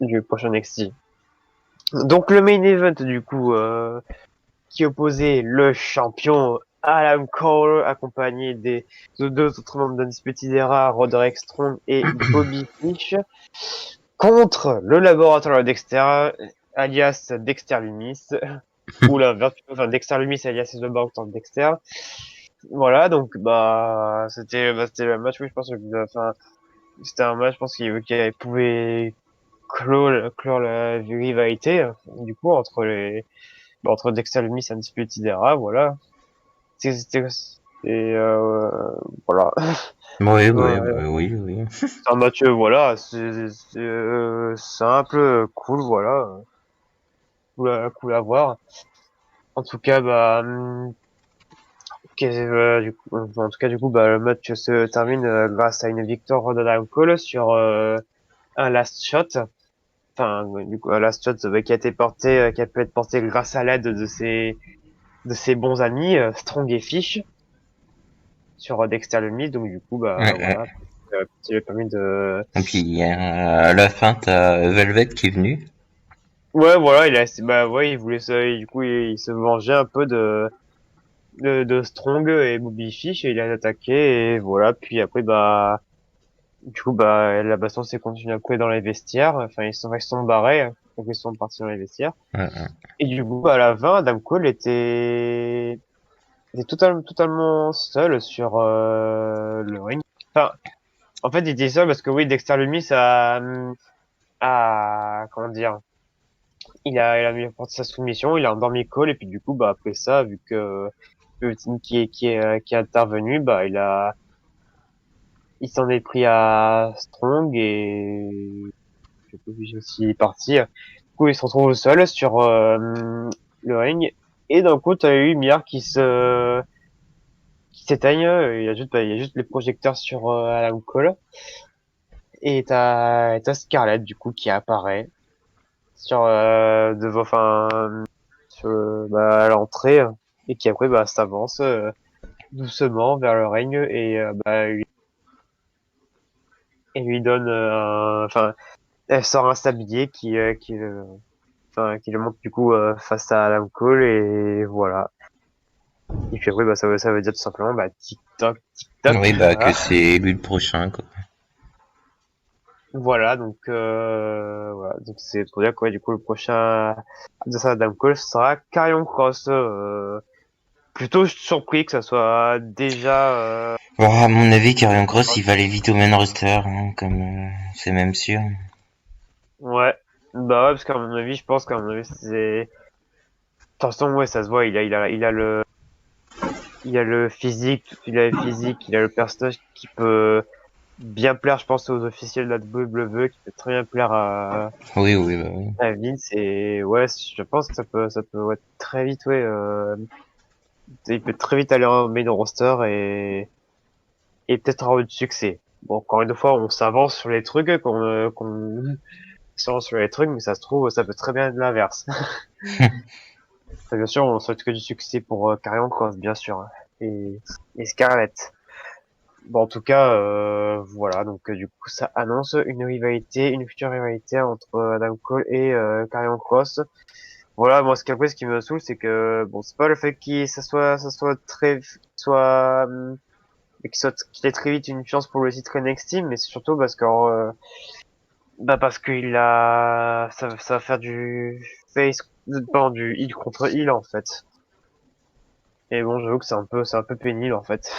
A: du prochain NXT donc le main event du coup qui opposait le champion Adam Cole, accompagné de deux autres membres d'Undisputed Era, Roderick Strong et Bobby Fish, contre le laboratoire Dexter, alias Dexter Lumis, ou l'inverse, enfin Dexter Lumis alias le laboratoire Dexter. Voilà, donc c'était le match, oui, je pense, enfin, c'était un match, je pense, qui pouvait clore la rivalité, du coup, entre Dexter Lumis et Undisputed Era, voilà. C'était et voilà.
B: Oui, oui,
A: Ouais,
B: oui, oui, oui.
A: c'est un match voilà, c'est simple, cool, voilà, cool à voir. En tout cas, bah, en tout cas, du coup, bah, le match se termine grâce à une victoire d'Adam Cole sur un last shot. Enfin, du coup, un last shot qui a été porté, qui a pu être porté grâce à l'aide de ses bons amis Strong et Fish sur Dexter Lumis. Donc, du coup, bah,
B: Ouais, ouais.
A: voilà, ça lui a permis de
B: Et puis, à la fin, t'as Velvet qui est venu.
A: ouais, voilà, bah, ouais, il voulait du coup, il se vengeait un peu de Strong et Bobby Fish et il a attaqué et voilà. Puis après, bah, du coup, bah, la baston s'est continuée après dans les vestiaires. Enfin, ils sont barrés, hein, donc ils sont partis dans les vestiaires.
B: Ouais, ouais.
A: Et du coup, à la fin, Adam Cole était totalement seul sur, le ring. Enfin, en fait, il était seul parce que oui, Dexter Lumis comment dire, il a mis en porte sa soumission, il a endormi Cole, et puis du coup, bah, après ça, vu que le team qui est intervenu, bah, il s'en est pris à Strong, et je sais plus, aussi parti. Du coup, il se retrouve seul sur, le ring, Et d'un coup, t'as eu Miar qui s'éteigne. Il y a juste les projecteurs sur Alan Cole. Et t'as Scarlett, du coup, qui apparaît sur, devant, enfin, à l'entrée. Et qui après, bah, s'avance, doucement vers le règne et, et lui donne, enfin, elle sort un sablier qui le montre, du coup, face à Alan Cole et voilà. Et puis après, bah, ça veut dire tout simplement, bah, tic-toc, tic-toc,
B: Oui, bah que
A: voilà.
B: c'est lui le prochain, quoi.
A: Voilà, donc c'est pour dire quoi, du coup, le prochain adversaire d'Adam Cole sera Karrion Cross. Plutôt surpris que ça soit déjà,
B: Bon, à mon avis, Karrion Cross, il va aller vite au main roster, hein, comme c'est même sûr.
A: ouais. Bah ouais, parce qu'à mon avis, je pense qu'à mon avis, c'est, de toute façon, ouais, ça se voit, il a le physique, il a le personnage qui peut bien plaire, je pense, aux officiels de la WWE, qui peut très bien plaire
B: Oui, oui, bah oui.
A: à Vince, et ouais, je pense que ça peut, ouais, très vite, ouais, il peut très vite aller en main roster et peut-être avoir du succès. Bon, encore une fois, on s'avance sur les trucs, qu'on s'avance sur les trucs, mais ça se trouve, ça peut très bien être l'inverse. Bien sûr, on souhaite que du succès pour Karrion Cross, bien sûr, hein, et Scarlett. Bon, en tout cas, voilà, donc du coup, ça annonce une rivalité, une future rivalité entre Adam Cole et Karrion Cross. Voilà, moi, ce qui me saoule, c'est que bon, c'est pas le fait ça soit très, soit qu'il ait très vite une chance pour le titre NXT, mais c'est surtout parce que bah parce qu'il a ça va faire du face, pardon, du heel contre heel en fait. Et bon, j'avoue que c'est un peu pénible en fait.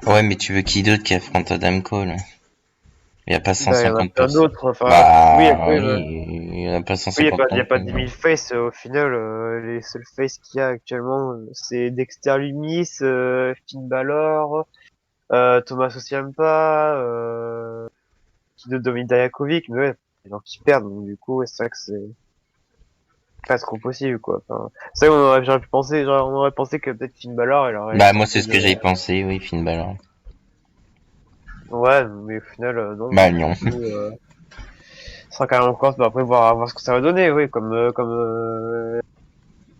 B: Ouais, mais tu veux qui d'autre qui affronte Adam Cole? Il y a pas
A: Bah, il y en a
B: 150
A: plein
B: personnes.
A: d'autres. Enfin, oui,
B: Bah
A: après,
B: oui, il y en a pas
A: oui,
B: 150
A: il y
B: non
A: a pas
B: plus.
A: 10 000 faces. Au final, les seuls faces qu'il y a actuellement, c'est Dexter Lumis, Finn Balor, Thomas Ciampa, qui de Dominic Dijakovic. Mais ouais, les gens qui perdent. Donc, du coup, ouais, c'est vrai que c'est pas trop possible, quoi. Enfin, c'est vrai j'aurais pu penser, on aurait pensé que peut-être Finn Balor, il aurait
B: Bah moi c'est
A: tenté
B: ce que
A: de,
B: j'avais pensé, oui, Finn Balor.
A: ouais, mais au final, non,
B: Bah
A: du
B: non.
A: coup, ce sera carrément encore, bah, après, voir ce que ça va donner, oui,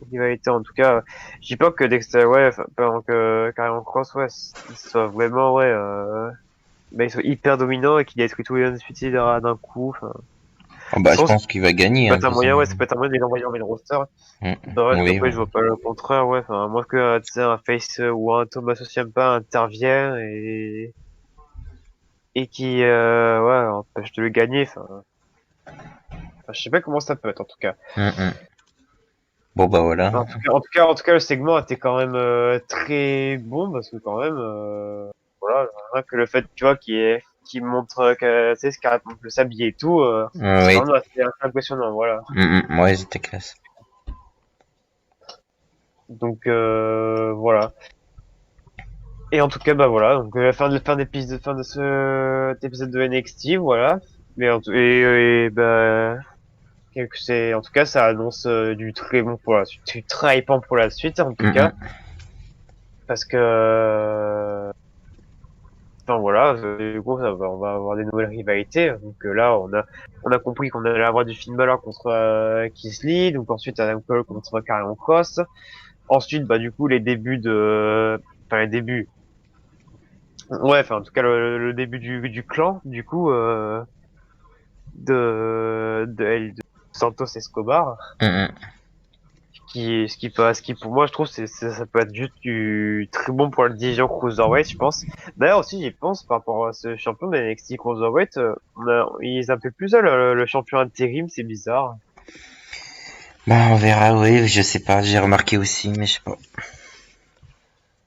A: rivalité en tout cas. Je dis pas que Dexter, ouais, enfin, pendant que Karrion Cross, ouais, il soit vraiment, ouais, bah, il soit hyper dominant et qu'il détruit tous les Undisputed d'un coup. Enfin,
B: Oh,
A: de
B: bah
A: toute
B: je
A: façon, ça
B: pense qu'il va gagner,
A: peut
B: hein, de
A: être un
B: toute façon.
A: moyen, ouais, ça peut être un moyen de les envoyer en main roster.
B: Mm.
A: Bah ouais,
B: Oui,
A: après, je
B: voilà.
A: vois pas le contraire, ouais. Enfin, moi que, tu sais, un face ou un Thomas Ciampa intervient et qui, ouais, empêche de le gagner. Enfin, je sais pas comment ça peut être, en tout cas.
B: Mm, mm. Bon bah voilà.
A: En tout cas, le segment était quand même très bon parce que quand même, voilà, rien que le fait, tu vois, qui montre que, tu sais, Scarlett montre le sablier et tout, c'est
B: Oui.
A: quand même assez impressionnant, voilà.
B: Mm, mm. Ouais, c'était classe.
A: Donc voilà. Et en tout cas, bah voilà, donc fin de cet épisode de NXT, voilà. Bah c'est en tout cas ça annonce du très bon pour la suite, du très hypant pour la suite en tout
B: Mm,
A: cas
B: mm.
A: parce que enfin voilà, du coup, on va avoir des nouvelles rivalités. Donc là, on a compris qu'on allait avoir du Finn Balor contre Keith Lee, donc ensuite Adam Cole contre Karrion Cross. Ensuite, bah du coup, enfin les débuts. Ouais, enfin en tout cas le début du clan, du coup, de Santos Escobar.
B: Mm, mm.
A: Ce qui pour moi, je trouve, ça peut être juste du très bon pour la division Cruiserweight, je pense. D'ailleurs aussi, j'y pense par rapport à ce champion de NXT Cruiserweight, ils appellent plus ça le champion intérim, c'est bizarre.
B: Bah on verra, oui, je sais pas, j'ai remarqué aussi, mais je sais pas.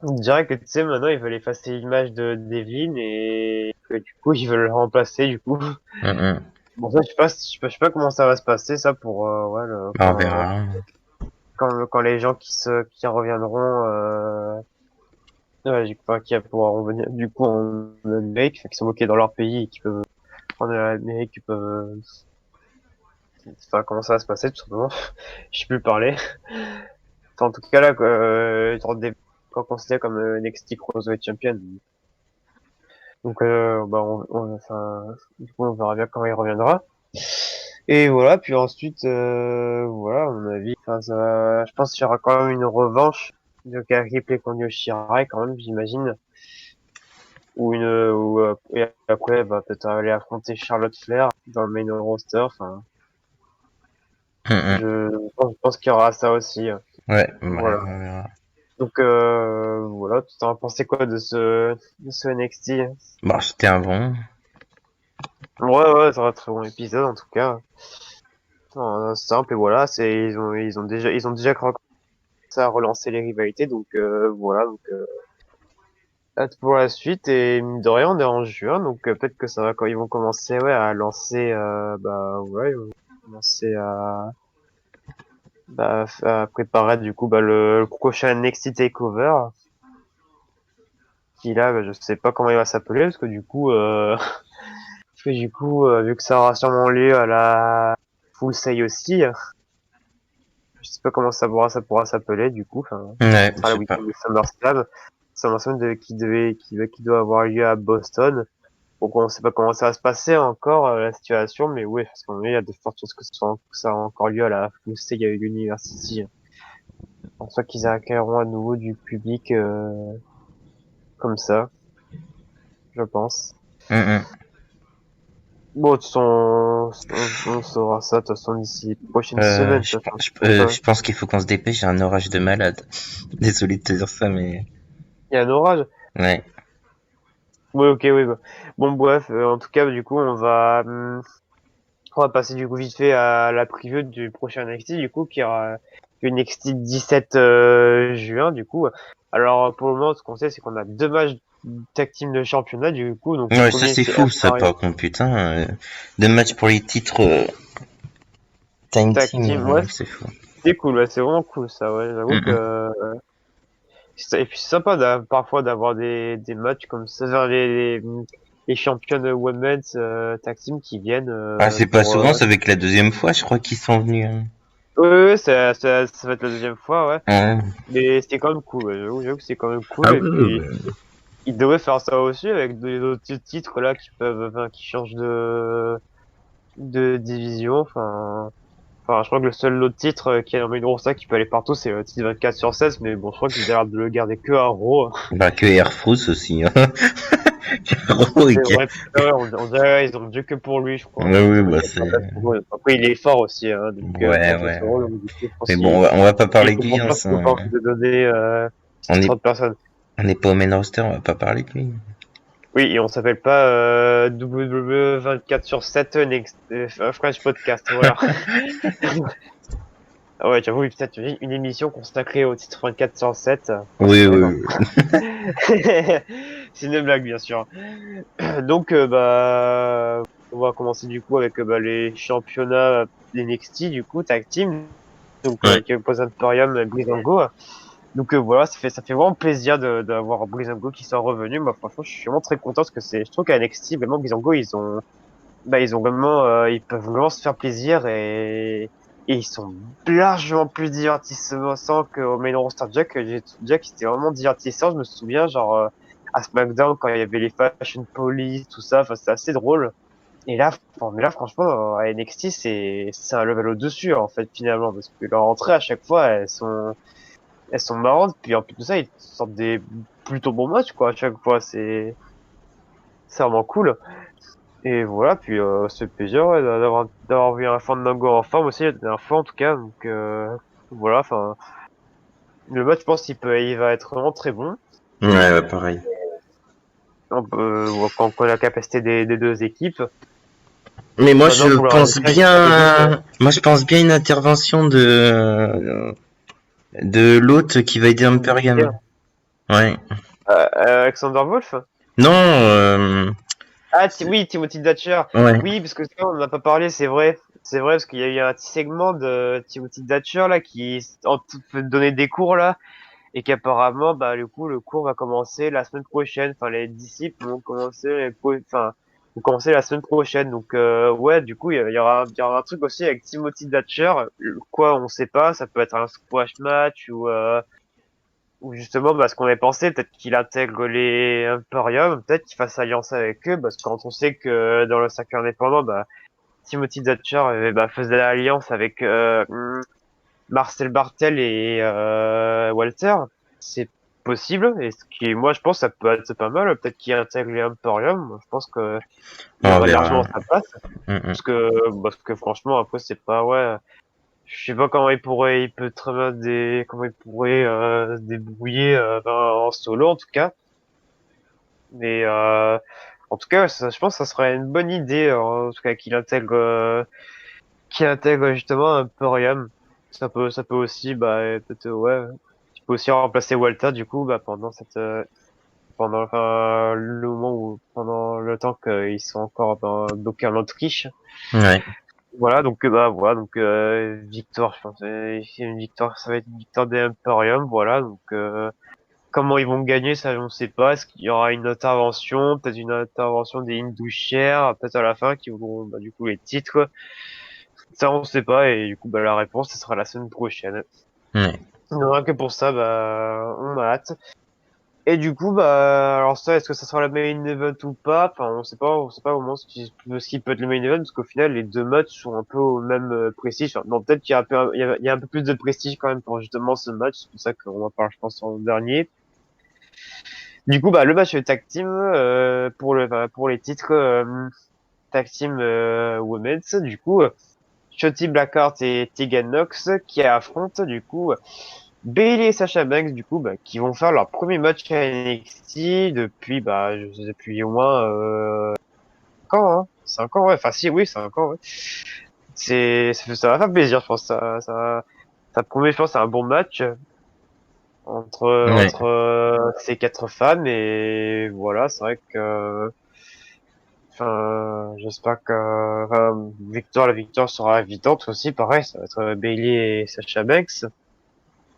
A: On dirait que tu sais, maintenant ils veulent effacer l'image de Devlin et que du coup ils veulent le remplacer du coup.
B: Mm, mm.
A: Bon ça, je sais pas comment ça va se passer ça pour ouais
B: Bah on verra.
A: quand les gens qui reviendront ouais, enfin, qui va pouvoir revenir du coup en Amérique, enfin, qui sont bloqués dans leur pays et qui peuvent en Amérique, qui peuvent, enfin, comment ça va se passer, tout simplement. Je sais plus parler. Enfin, en tout cas là, genre quand considéré comme NXT Cruiserweight Champion. Donc, bah, enfin, du coup, on verra bien quand il reviendra. Et voilà, puis ensuite, voilà, à mon avis, enfin, je pense qu'il y aura quand même une revanche de Ripley contre Yoshirai, quand même, j'imagine. Et après, elle va peut-être aller affronter Charlotte Flair dans le main roster, enfin,
B: Hum.
A: je pense qu'il y aura ça aussi.
B: Ouais,
A: Voilà.
B: on verra.
A: Donc, voilà, tu t'en as pensé quoi de ce NXT?
B: Bon, c'était un bon.
A: Ouais, ouais, ça va être un très bon épisode, en tout cas. Simple, et voilà, ils ont déjà commencé à relancer les rivalités, donc, voilà, donc, hâte pour la suite, et mine de rien, on est en juin, donc, peut-être que ça va, quand ils vont commencer, ouais, à lancer, bah, ouais, ils vont commencer à préparer, du coup, bah, le prochain NXT TakeOver, qui là, bah, je sais pas comment il va s'appeler, parce que du coup, vu que ça aura sûrement lieu à la Full Sail aussi, je sais pas comment ça pourra s'appeler, du coup, enfin,
B: Ouais,
A: ce
B: je
A: sera le
B: sais pas.
A: week-end de SummerSlam. SummerSlam qui doit avoir lieu à Boston. Donc on sait pas comment ça va se passer encore, la situation, mais oui, parce qu'il y a de fortes chances que ça a encore lieu à la Full Sail University. Je pense pas qu'ils accueilleront à nouveau du public, comme ça, je pense.
B: Hum.
A: Bon, de toute façon, on saura ça, de toute façon, d'ici les prochaines semaines, de toute façon, je pense, hein.
B: Je pense qu'il faut qu'on se dépêche, j'ai un orage de malade. Désolé de te dire ça, mais...
A: Il y a un orage.
B: Ouais.
A: Oui, ok, oui. Bah. Bon, bref, en tout cas, du coup, on va passer du coup vite fait à la preview du prochain NXT, du coup, qui aura le NXT 17 juin, du coup. Alors, pour le moment, ce qu'on sait, c'est qu'on a deux matchs tag team de championnat, du coup. Donc, le
B: Ouais, ça
A: premier,
B: c'est
A: c'est
B: fou, ça,
A: Empire
B: par contre, putain. Deux matchs pour les titres Time
A: Tag
B: Team,
A: Team. Ouais,
B: c'est fou.
A: c'est cool, ouais, c'est vraiment cool, ça, ouais. J'avoue que,
B: Hum.
A: et puis c'est sympa parfois d'avoir des matchs comme ça, vers les championnes women's tag team qui viennent
B: Ah, c'est pas
A: pour
B: souvent, c'est avec la deuxième fois, je crois qu'ils sont venus. Hein.
A: ouais, ouais, ouais, ça va être la deuxième fois, ouais.
B: Ouais.
A: Mais c'est quand même cool, ouais. J'avoue que c'est quand même
B: Ah
A: cool. Et
B: oui, oui,
A: puis,
B: oui.
A: ils devraient faire ça aussi avec des autres titres là qui peuvent, enfin, qui changent de division. Enfin, je crois que le seul autre titre qui est dans une grosse qui peut aller partout, c'est le titre 24/16. Mais bon, je crois qu'ils ont l'air de le garder que à Raw.
B: Bah, que Air Force aussi. Hein. Gros,
A: C'est vrai, on dirait ils ont Dieu que pour lui, je crois.
B: ouais, oui,
A: Ouais,
B: bah
A: c'est pas
B: c'est...
A: bête pour eux. Après, il est fort aussi, hein, donc
B: Ouais,
A: Francis
B: ouais.
A: Roll, donc du coup, je pense
B: Mais bon, on va pas
A: qu'il
B: parler de lui,
A: comprend
B: hein,
A: pas ce qu'on pense de donner ce
B: on
A: titre
B: est,
A: de personne.
B: on est pas au main roster, on va pas parler de lui.
A: Oui, et on s'appelle pas WWE 24/7 Next French Podcast, voilà. Ah ouais, j'avoue, peut-être une émission consacrée au titre 24/7.
B: Oui,
A: Ouais,
B: oui,
A: non.
B: oui.
A: C'est une blague, bien sûr. Donc, bah, on va commencer du coup avec les championnats NXT, du coup, tag team. Donc,
B: Ouais.
A: qui oppose Imperium et Breezango. Donc, voilà, ça fait vraiment plaisir d'avoir Breezango qui soit revenu. Moi, franchement, je suis vraiment très content parce que je trouve qu'à NXT, vraiment, Breezango, ils ont vraiment, ils peuvent vraiment se faire plaisir et ils sont largement plus divertissants qu'au main roster. Jack, c'était vraiment divertissant. Je me souviens, genre, à SmackDown, quand il y avait les Fashion Police, tout ça, enfin, c'était assez drôle. Et là, mais là, franchement, à NXT, c'est un level au-dessus, en fait, finalement, parce que leurs entrées, à chaque fois, elles sont marrantes, puis en plus de ça, ils sortent des plutôt bons matchs, quoi, à chaque fois, c'est vraiment cool. Et voilà, puis c'est plaisir ouais, d'avoir vu un Fandango en forme aussi, la dernière fois en tout cas. Donc voilà, enfin le match, je pense il va être vraiment très bon.
B: Ouais, ouais, pareil.
A: Quand on a la capacité des deux équipes.
B: Mais moi,
A: Maintenant pour le résultat, il faut des doutes.
B: je pense bien une intervention de l'hôte qui va aider Imperium. Ouais.
A: Alexander Wolf?
B: Non,
A: Ah oui, Timothy Thatcher.
B: ouais.
A: Oui, parce que ça, on n'en a pas parlé, c'est vrai. C'est vrai parce qu'il y a eu un petit segment de Timothy Thatcher là qui fait donner des cours là. Et qu'apparemment, bah, du coup, le cours va commencer la semaine prochaine. Enfin, les disciples vont commencer enfin, vont commencer la semaine prochaine. Donc ouais, du coup, il y aura un truc aussi avec Timothy Thatcher. Quoi, on sait pas. Ça peut être un squash match ou justement parce qu'on avait pensé peut-être qu'il intègre les Imperium, peut-être qu'il fasse alliance avec eux, parce que quand on sait que dans le circuit indépendant, bah Timothy Thatcher faisait alliance avec Marcel Bartel et Walter, c'est possible. Et ce qui, moi, je pense, ça peut être pas mal. Peut-être qu'il intègre les Emporium. Moi, je pense que il
B: On
A: aurait largement
B: verra.
A: sa place.
B: Mm,
A: Parce que franchement, après, c'est pas, ouais. Je sais pas comment il peut très bien comment il pourrait se débrouiller en solo en tout cas. Mais en tout cas, je pense que ça serait une bonne idée, en tout cas, qu'il intègre justement Emporium. Ça peut aussi, peut-être, ouais, tu peux aussi remplacer Walter du coup, pendant enfin, le moment pendant le temps qu'ils sont encore bloqués en Autriche.
B: mm. Ouais.
A: Voilà, donc voilà, donc victoire, je pense, c'est une victoire, ça va être une victoire des Emporium, voilà, donc comment ils vont gagner, ça on sait pas. Est-ce qu'il y aura une intervention, peut-être une intervention des Indouchères, peut-être à la fin qui auront du coup les titres. Ça, on sait pas, et du coup, la réponse, ce sera la semaine prochaine.
B: Ouais.
A: Rien que pour ça, on a hâte. Et du coup, alors ça, est-ce que ça sera le main event ou pas? Enfin, on sait pas vraiment ce qui peut être le main event, parce qu'au final, les deux matchs sont un peu au même prestige. Enfin, non, peut-être qu'il y a un peu, il y a un peu plus de prestige quand même pour justement ce match, c'est pour ça qu'on en parle, je pense, en dernier. Du coup, le match tag team, pour les titres, tag team, women's, du coup, Shotzi Blackheart et Tegan Knox qui affrontent du coup Bayley et Sasha Banks du coup qui vont faire leur premier match à NXT depuis je sais depuis au moins 5 ans, hein. 5 ans, ouais, enfin si, oui, 5 ans, ouais. Ça va faire plaisir, je pense. Ça promet, je pense, un bon match
B: Ouais.
A: entre ces quatre femmes, et voilà, c'est vrai que enfin, j'espère que la victoire sera évidente aussi. Pareil, ça va être Bailey et Sasha Banks.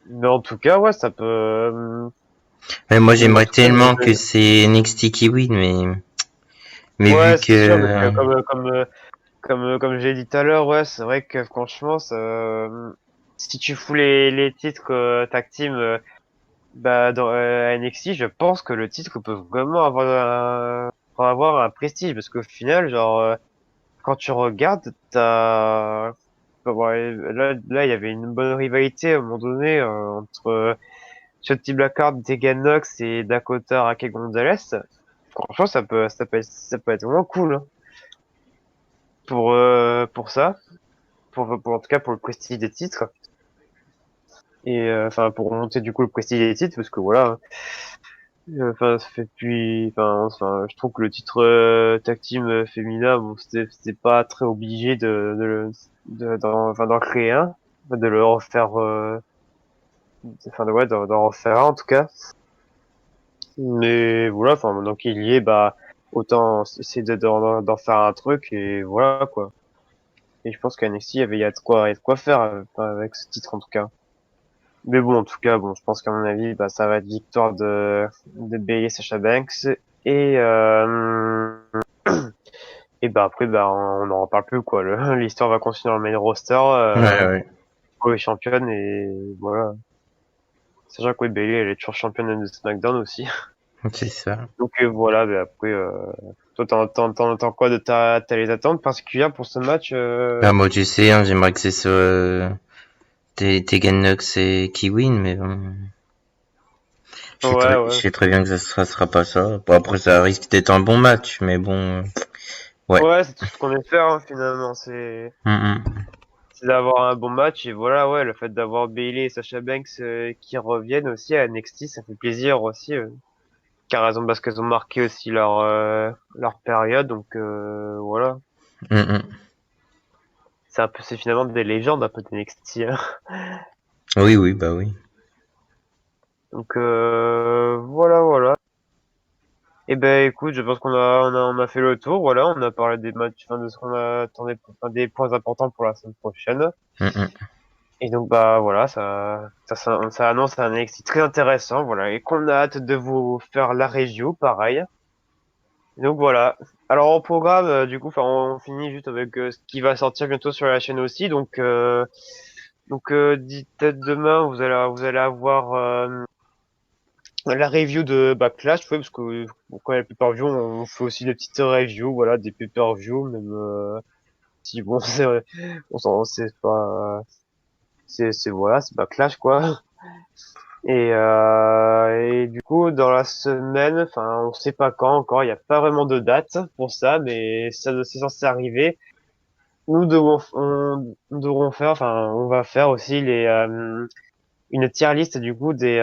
A: Mais en tout cas, ouais, ça peut.
B: Mais moi,
A: En
B: j'aimerais
A: tout cas,
B: tellement que c'est NXT qui win, mais vu
A: ouais, c'est sûr, parce
B: que,
A: que comme j'ai dit tout à l'heure, ouais, c'est vrai que franchement, si tu fous les titres tag team dans NXT, je pense que le titre peut vraiment avoir un prestige, parce qu'au final, genre, quand tu regardes, ouais, là, il y avait une bonne rivalité à un moment donné entre Shotzi Blackheart, Tegan Knox et Dakota Raquel Gonzalez. Franchement, ça peut être vraiment cool hein, pour ça, en tout cas pour le prestige des titres et enfin pour monter du coup le prestige des titres parce que voilà, enfin ça fait depuis, enfin je trouve que le titre tag team féminin, bon c'était pas très obligé d'en créer un, de le refaire, ouais, d'en refaire un en tout cas. Mais voilà, enfin, maintenant qu'il y est, autant essayer d'en faire un truc et voilà, quoi. Et je pense qu'à NXT, il y a de quoi faire avec ce titre, en tout cas. Mais bon, en tout cas, bon, je pense qu'à mon avis, ça va être victoire de Bayley Sasha Banks et, et après, on n'en reparle plus, quoi. L'histoire va continuer dans le main roster,
B: ouais, ouais,
A: pour les championnes et voilà. Sachant que oui, Bayley, elle est toujours championne de SmackDown aussi.
B: c'est ça.
A: Donc voilà, mais après, toi, t'entends quoi de t'as les attentes particulières pour ce match
B: Bah, moi, tu sais, hein, j'aimerais que c'est soit Tegan Knox et qui win, mais bon.
A: Ouais,
B: Je
A: ouais.
B: sais très bien que ça sera pas ça. Bon, après, ça risque d'être un bon match, mais bon, ouais.
A: Ouais, c'est tout ce qu'on espère, hein, finalement.
B: Mm,
A: C'est d'avoir un bon match. Et voilà, ouais, le fait d'avoir Bayley et Sasha Banks qui reviennent aussi à NXT, ça fait plaisir aussi. Car raison parce qu'elles ont marqué aussi leur période. Donc voilà.
B: mm, mm.
A: C'est finalement des légendes un peu de NXT, hein.
B: Oui, oui, bah oui.
A: Donc voilà, voilà. Eh ben, écoute, je pense qu'on a fait le tour. Voilà, on a parlé des matchs, enfin, de ce qu'on attendait, enfin, des points importants pour la semaine prochaine.
B: Mm, mm.
A: Et donc, voilà, ça annonce un NXT très intéressant, voilà, et qu'on a hâte de vous faire la review, pareil. Donc voilà. Alors au programme, du coup, enfin, on finit juste avec ce qui va sortir bientôt sur la chaîne aussi. Peut-être demain, vous allez avoir la review de Backlash, ouais, parce que bon, quand il y a le pay-per-view, on fait aussi des petites reviews, voilà, des pay-per-view, même si bon, c'est vrai, c'est pas, c'est voilà, c'est Backlash quoi. Et du coup, dans la semaine, enfin, on sait pas quand encore, il n'y a pas vraiment de date pour ça, mais ça, c'est censé arriver. Nous devrons faire, enfin, on va faire aussi une tier list du coup des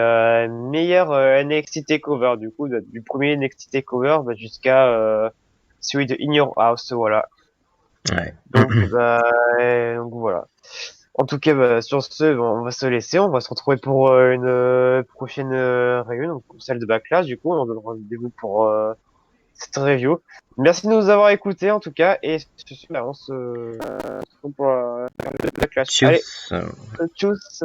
A: meilleurs NXT Takeover, du coup, du premier NXT Takeover jusqu'à celui de In Your House, voilà.
B: Ouais.
A: Donc voilà. En tout cas, sur ce, bon, on va se laisser. On va se retrouver pour une prochaine réunion, donc celle de Backlash. Du coup, on donne rendez-vous pour cette review. Merci de nous avoir écoutés, en tout cas. Et sur ce, on se retrouve pour Backlash. Allez,
B: Tchuss.
A: tchuss!